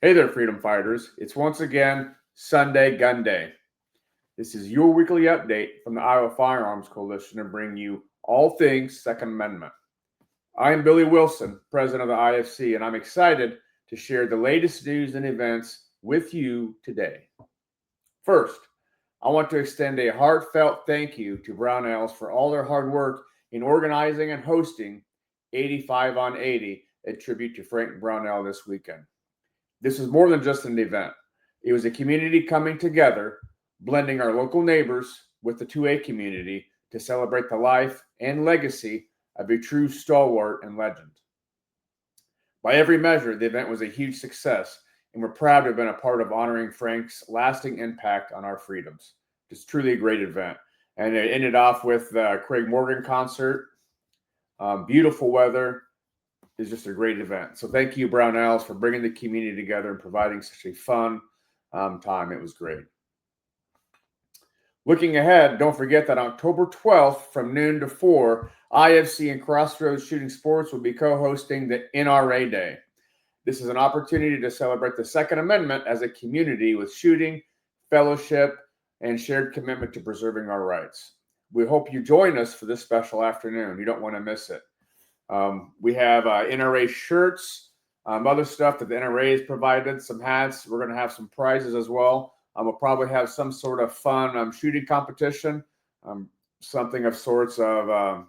Hey there, freedom fighters. It's once again Sunday Gun Day. This is your weekly update from the Iowa Firearms Coalition to bring you all things Second Amendment. I am Billy Wilson, president of the IFC, and I'm excited to share the latest news and events with you today. First, I want to extend a heartfelt thank you to Brownells for all their hard work in organizing and hosting 85 on 80, a tribute to Frank Brownell this weekend. This is more than just an event. It was a community coming together, blending our local neighbors with the 2A community to celebrate the life and legacy of a true stalwart and legend. By every measure, the event was a huge success, and we're proud to have been a part of honoring Frank's lasting impact on our freedoms. It's truly a great event. And it ended off with the Craig Morgan concert. Beautiful weather. Is just a great event. So thank you, Brownells, for bringing the community together and providing such a fun time. It was great. Looking ahead, don't forget that October 12th from noon to 4, IFC and Crossroads Shooting Sports will be co-hosting the NRA Day. This is an opportunity to celebrate the Second Amendment as a community with shooting, fellowship, and shared commitment to preserving our rights. We hope you join us for this special afternoon. You don't want to miss it. We have NRA shirts, other stuff that the NRA has provided, some hats. We're going to have some prizes as well. We'll probably have some sort of fun shooting competition, something of sorts of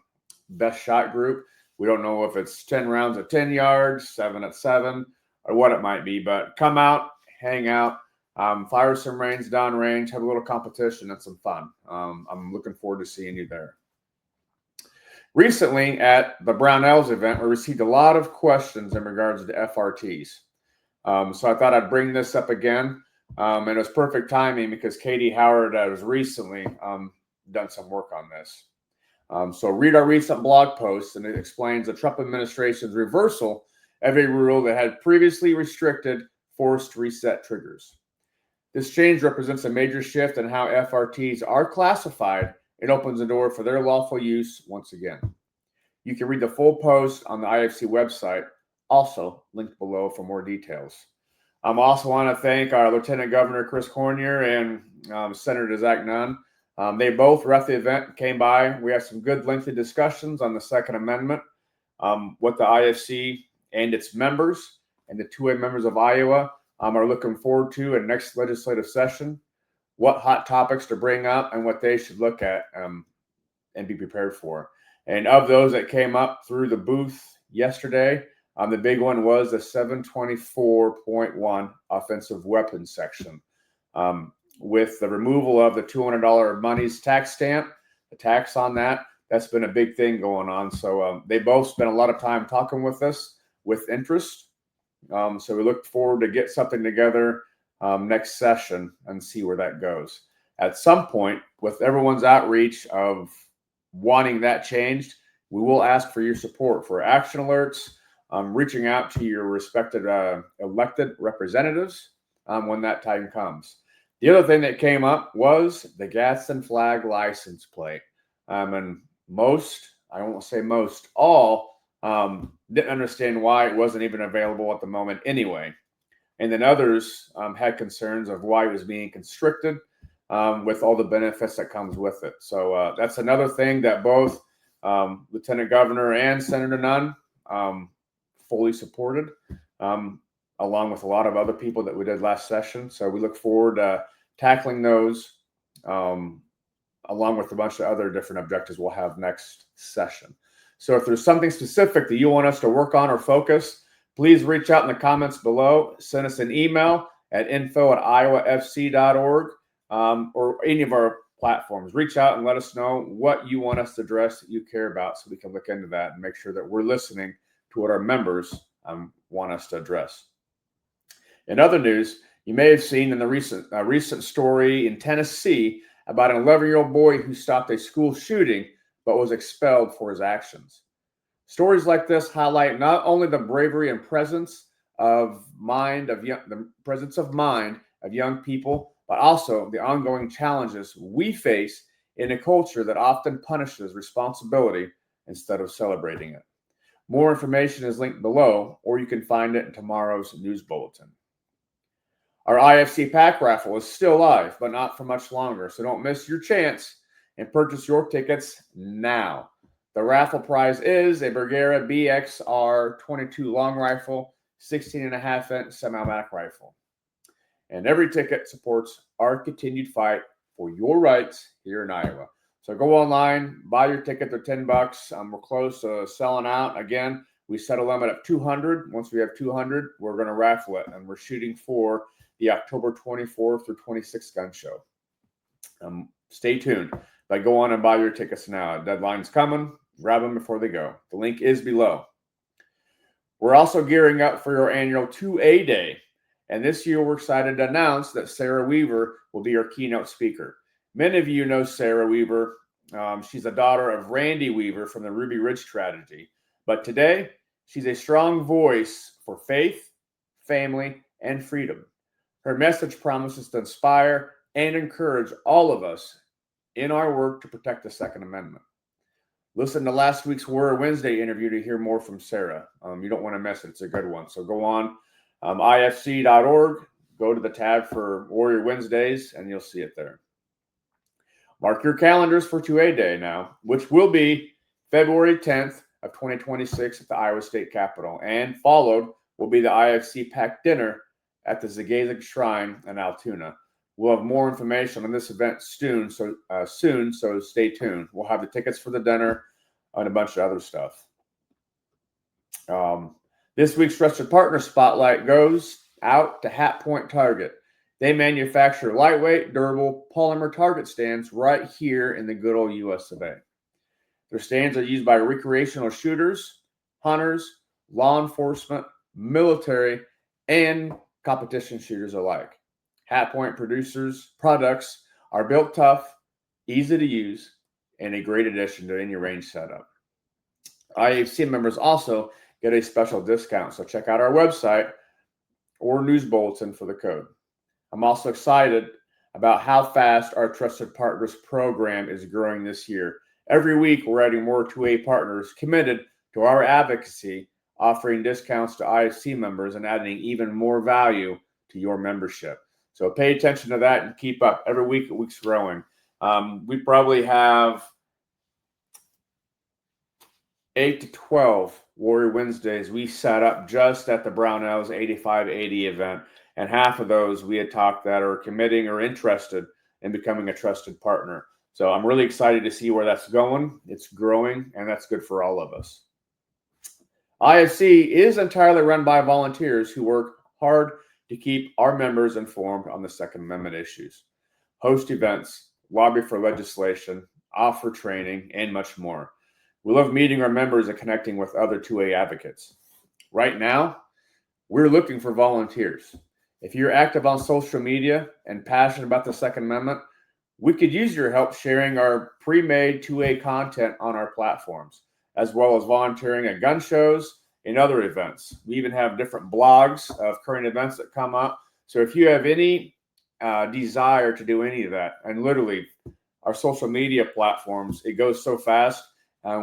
best shot group. We don't know if it's 10 rounds at 10 yards, 7 at 7, or what it might be. But come out, hang out, fire some range, downrange, have a little competition and some fun. I'm looking forward to seeing you there. Recently, at the Brownells event, we received a lot of questions in regards to FRTs. So I thought I'd bring this up again. And it was perfect timing because Katie Howard has recently done some work on this. So read our recent blog post, and it explains the Trump administration's reversal of a rule that had previously restricted forced reset triggers. This change represents a major shift in how FRTs are classified. It opens the door for their lawful use once again. You can read the full post on the IFC website, also linked below for more details. I also want to thank our Lieutenant Governor Chris Cornier and Senator Zach Nunn. They both were at the event, came by. We had some good lengthy discussions on the Second Amendment, what the IFC and its members and the 2A members of Iowa are looking forward to in next legislative session, what hot topics to bring up and what they should look at and be prepared for. And of those that came up through the booth yesterday, the big one was the 724.1 offensive weapons section. With the removal of the $200 monies tax stamp, the tax on that, that's been a big thing going on. So they both spent a lot of time talking with us with interest. So we look forward to get something together next session and see where that goes. At some point, with everyone's outreach of wanting that changed, we will ask for your support for action alerts, reaching out to your respected elected representatives when that time comes. The other thing that came up was the Gadsden flag license plate. And most, I won't say most, all didn't understand why it wasn't even available at the moment anyway. And then others had concerns of why it was being constricted with all the benefits that comes with it. So that's another thing that both Lieutenant Governor and Senator Nunn fully supported, along with a lot of other people that we did last session. So we look forward to tackling those along with a bunch of other different objectives we'll have next session. So if there's something specific that you want us to work on or focus, please reach out in the comments below. Send us an email at info@iowafc.org or any of our platforms. Reach out and let us know what you want us to address that you care about so we can look into that and make sure that we're listening to what our members want us to address. In other news, you may have seen in the recent story in Tennessee about an 11-year-old boy who stopped a school shooting but was expelled for his actions. Stories like this highlight not only the bravery and presence of mind of young people, but also the ongoing challenges we face in a culture that often punishes responsibility instead of celebrating it. More information is linked below, or you can find it in tomorrow's news bulletin. Our IFC pack raffle is still live, but not for much longer, so don't miss your chance and purchase your tickets now. The raffle prize is a Bergara BXR 22 long rifle, 16.5-inch semi-automatic rifle. And every ticket supports our continued fight for your rights here in Iowa. So go online, buy your ticket. They're $10. We're close to selling out. Again, we set a limit of 200. Once we have 200, we're going to raffle it, and we're shooting for the October 24th through 26th gun show. Stay tuned. But go on and buy your tickets now. Deadline's coming. Grab them before they go. The link is below. We're also gearing up for your annual 2A Day. And this year, we're excited to announce that Sarah Weaver will be our keynote speaker. Many of you know Sarah Weaver. She's a daughter of Randy Weaver from the Ruby Ridge Strategy. But today, she's a strong voice for faith, family, and freedom. Her message promises to inspire and encourage all of us in our work to protect the Second Amendment. Listen to last week's Warrior Wednesday interview to hear more from Sarah. You don't want to miss it. It's a good one. So go on ifc.org, go to the tab for Warrior Wednesdays, and you'll see it there. Mark your calendars for 2A Day now, which will be February 10th of 2026 at the Iowa State Capitol. And followed will be the IFC Pack Dinner at the Zagazig Shrine in Altoona. We'll have more information on this event soon, so stay tuned. We'll have the tickets for the dinner and a bunch of other stuff. This week's Trusted Partner Spotlight goes out to Hat Point Target. They manufacture lightweight, durable polymer target stands right here in the good old US of A. Their stands are used by recreational shooters, hunters, law enforcement, military, and competition shooters alike. Hat Point products are built tough, easy to use, and a great addition to any range setup. IFC members also get a special discount, so check out our website or news bulletin for the code. I'm also excited about how fast our Trusted Partners program is growing this year. Every week, we're adding more 2A partners committed to our advocacy, offering discounts to IFC members and adding even more value to your membership. So pay attention to that and keep up. Every week, the week's growing. We probably have 8 to 12 Warrior Wednesdays we set up just at the Brownells 8580 event. And half of those we had talked that are committing or interested in becoming a trusted partner. So I'm really excited to see where that's going. It's growing, and that's good for all of us. IFC is entirely run by volunteers who work hard to keep our members informed on the Second Amendment issues, host events, lobby for legislation, offer training, and much more. We love meeting our members and connecting with other 2A advocates. Right now, we're looking for volunteers. If you're active on social media and passionate about the Second Amendment, we could use your help sharing our pre-made 2A content on our platforms, as well as volunteering at gun shows and other events. We even have different blogs of current events that come up. So if you have any desire to do any of that, and literally our social media platforms, it goes so fast,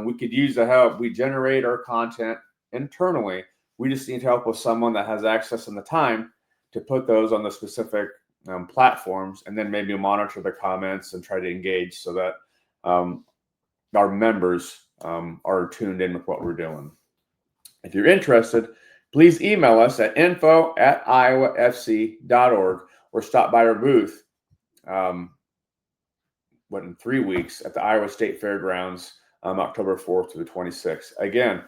we could use the help. We generate our content internally. We just need help with someone that has access and the time to put those on the specific platforms, and then maybe monitor the comments and try to engage so that our members are tuned in with what we're doing. If you're interested, please email us at info@iowafc.org or stop by our booth in 3 weeks at the Iowa State Fairgrounds October 4th through the 26th. Again,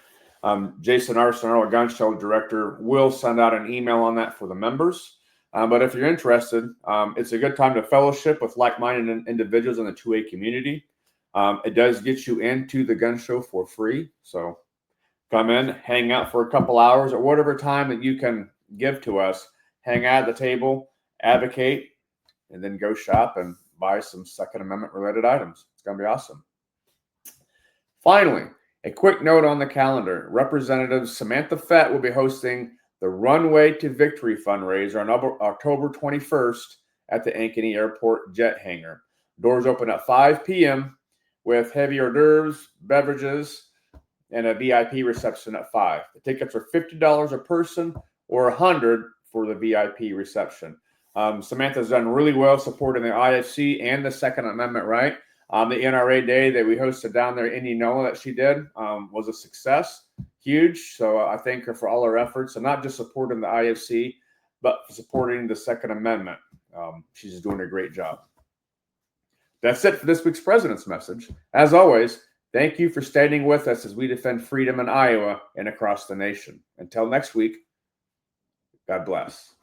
Jason Arson, our gun show director, will send out an email on that for the members. But if you're interested, it's a good time to fellowship with like-minded individuals in the 2A community. It does get you into the gun show for free. So come in, hang out for a couple hours or whatever time that you can give to us. Hang out at the table, advocate, and then go shop and buy some Second Amendment related items. It's going to be awesome. Finally, a quick note on the calendar. Representative Samantha Fett will be hosting the Runway to Victory fundraiser on October 21st at the Ankeny Airport Jet Hangar. Doors open at 5 p.m. with heavy hors d'oeuvres, beverages, and a VIP reception at 5. The tickets are $50 a person or $100 for the VIP reception. Samantha's done really well supporting the IFC and the Second Amendment right. The NRA Day that we hosted down there in Indianola that she did was a success, huge. So I thank her for all her efforts, and not just supporting the IFC, but supporting the Second Amendment. She's doing a great job. That's it for this week's President's Message. As always, thank you for standing with us as we defend freedom in Iowa and across the nation. Until next week, God bless.